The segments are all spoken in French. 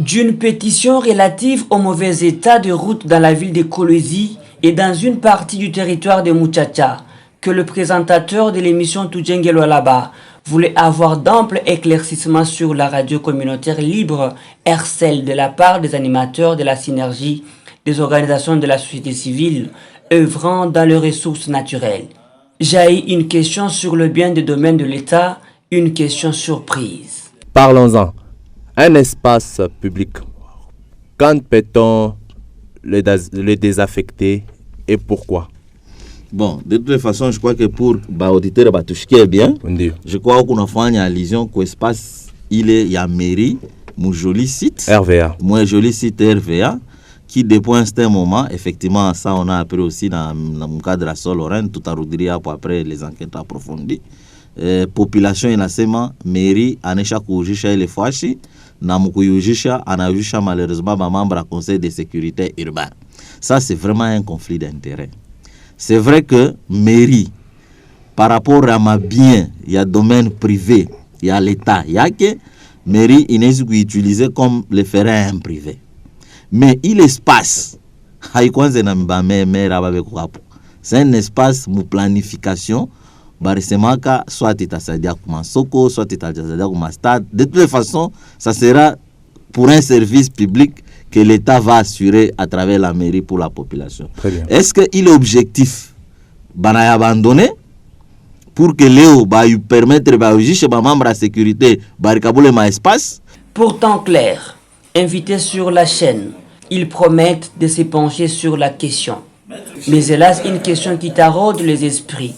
D'une pétition relative au mauvais état de route dans la ville de Kolwezi et dans une partie du territoire de Muchacha, que le présentateur de l'émission Tudjenge Lualaba voulait avoir d'amples éclaircissements sur la radio communautaire libre RCL de la part des animateurs de la synergie des organisations de la société civile œuvrant dans les ressources naturelles. Jaillit une question sur le bien des domaines de l'État, une question surprise. Parlons-en. Un espace public. Quand peut-on le désaffecter et pourquoi? Bon, de toute façon, je crois que pour l'auditeur Batouchki bien, je crois qu'on a fait une allusion qu'au espace, il y a mairie, mon joli site, RVA. Mon joli site RVA, qui depuis un certain moment, effectivement, ça on a appris aussi dans le cadre de la Sol-Lorraine, tout à Roudria, après les enquêtes approfondies. Population inasema mairie anesha kuujisha ile fashi na mkuyujisha anajusha malheureusement membre à conseil de sécurité urbain. Ça c'est vraiment un conflit d'intérêt. C'est vrai que mairie par rapport à ma bien, il y a domaine privé, il y a l'état, il y a que mairie inaweza kuutiliser comme le ferait un privé. Mais il espace haikwanze na mbame mera babe kwapo. C'est un espace mu planification barisemaka soit itasaidia kuma soko, soit itasaidia kuma stade. De toutes les façons, ça sera pour un service public que l'État va assurer à travers la mairie pour la population. Est-ce qu'il est objectif bana abandonner pour que Léo va lui permettre de juger les membres de sécurité barikabule ma espace? Pourtant clair, invité sur la chaîne, ils promettent de se pencher sur la question. Mais hélas, une question qui taraude les esprits.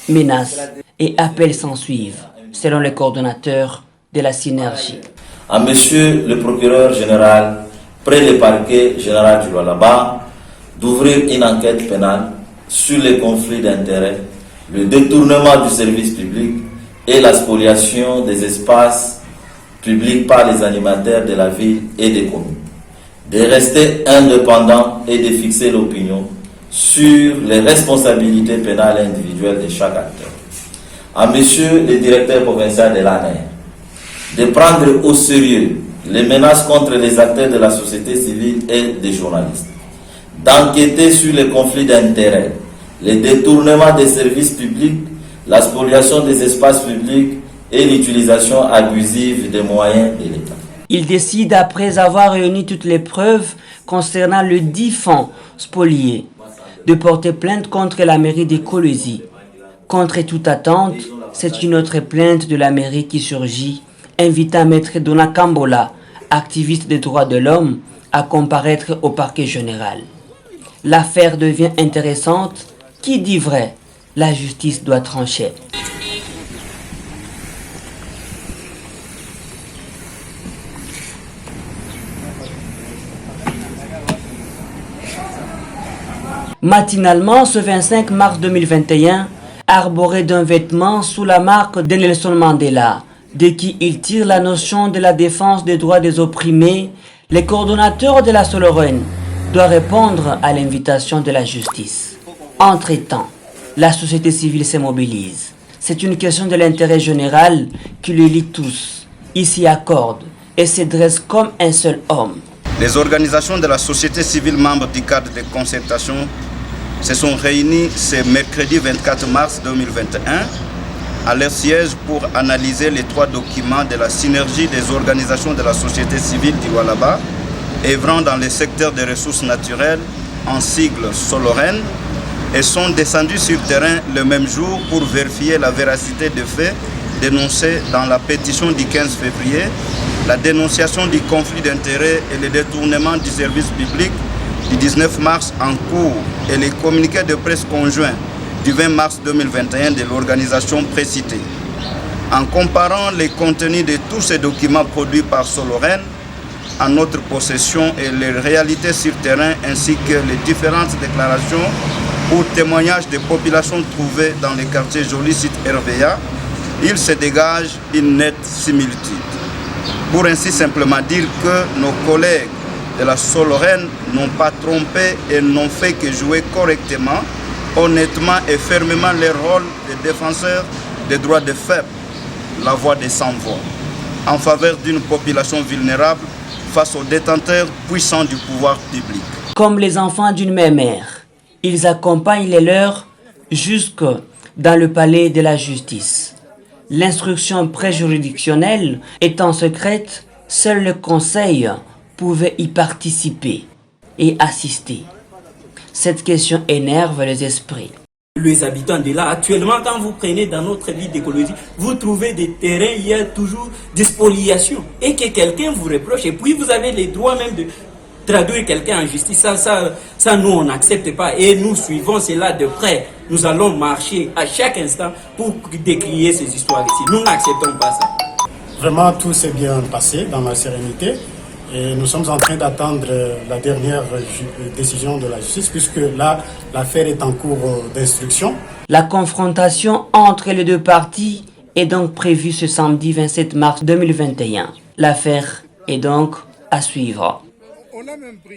Menaces et appels s'en suivent, selon le coordonnateur de la synergie. À monsieur le procureur général, près le parquet général du Lualaba, d'ouvrir une enquête pénale sur les conflits d'intérêts, le détournement du service public et la spoliation des espaces publics par les animateurs de la ville et des communes. De rester indépendant et de fixer l'opinion sur les responsabilités pénales individuelles de chaque acteur. À monsieur le directeur provincial de l'ANER, de prendre au sérieux les menaces contre les acteurs de la société civile et des journalistes, d'enquêter sur les conflits d'intérêts, les détournements des services publics, la spoliation des espaces publics et l'utilisation abusive des moyens de l'État. Il décide, après avoir réuni toutes les preuves concernant le dit fonds spolié, de porter plainte contre la mairie de Kolwezi. Contre toute attente, c'est une autre plainte de la mairie qui surgit, invitant Maître Dona Kambola, activiste des droits de l'homme, à comparaître au parquet général. L'affaire devient intéressante. Qui dit vrai? La justice doit trancher. Matinalement, ce 25 mars 2021, arboré d'un vêtement sous la marque de Nelson Mandela, de qui il tire la notion de la défense des droits des opprimés, le coordonnateur de la Sol-Lorraine doit répondre à l'invitation de la justice. Entre-temps, la société civile se mobilise. C'est une question de l'intérêt général qui les lie tous. Il s'y accorde et se dresse comme un seul homme. Les organisations de la société civile membres du cadre de concertation se sont réunies ce mercredi 24 mars 2021 à leur siège pour analyser les 3 documents de la synergie des organisations de la société civile du Lualaba œuvrant dans le secteur des ressources naturelles en sigle Sol-Lorraine et sont descendus sur terrain le même jour pour vérifier la véracité des faits dénoncés dans la pétition du 15 février, la dénonciation du conflit d'intérêts et le détournement du service public du 19 mars en cours et les communiqués de presse conjoints du 20 mars 2021 de l'organisation précitée. En comparant les contenus de tous ces documents produits par Sol-Lorraine en notre possession et les réalités sur terrain ainsi que les différentes déclarations ou témoignages des populations trouvées dans les quartiers Joli Site RVA, il se dégage une nette similitude. Pour ainsi simplement dire que nos collègues de la Sol-Lorraine n'ont pas trompé et n'ont fait que jouer correctement, honnêtement et fermement leur rôle de défenseurs des droits des faibles, la voix des sans-voix, en faveur d'une population vulnérable face aux détenteurs puissants du pouvoir public. Comme les enfants d'une même mère, ils accompagnent les leurs jusque dans le palais de la justice. L'instruction préjuridictionnelle étant secrète, seul le conseil pouvait y participer et assister. Cette question énerve les esprits. Les habitants de là, actuellement, quand vous prenez dans notre ville d'écologie, vous trouvez des terrains, il y a toujours des spoliations. Et que quelqu'un vous reproche, et puis vous avez les droits même de traduire quelqu'un en justice. Ça, nous, on n'accepte pas. Et nous suivons cela de près. Nous allons marcher à chaque instant pour décrier ces histoires ici. Nous n'acceptons pas ça. Vraiment, tout s'est bien passé dans la sérénité. Et nous sommes en train d'attendre la dernière décision de la justice, puisque là, l'affaire est en cours d'instruction. La confrontation entre les deux parties est donc prévue ce samedi 27 mars 2021. L'affaire est donc à suivre.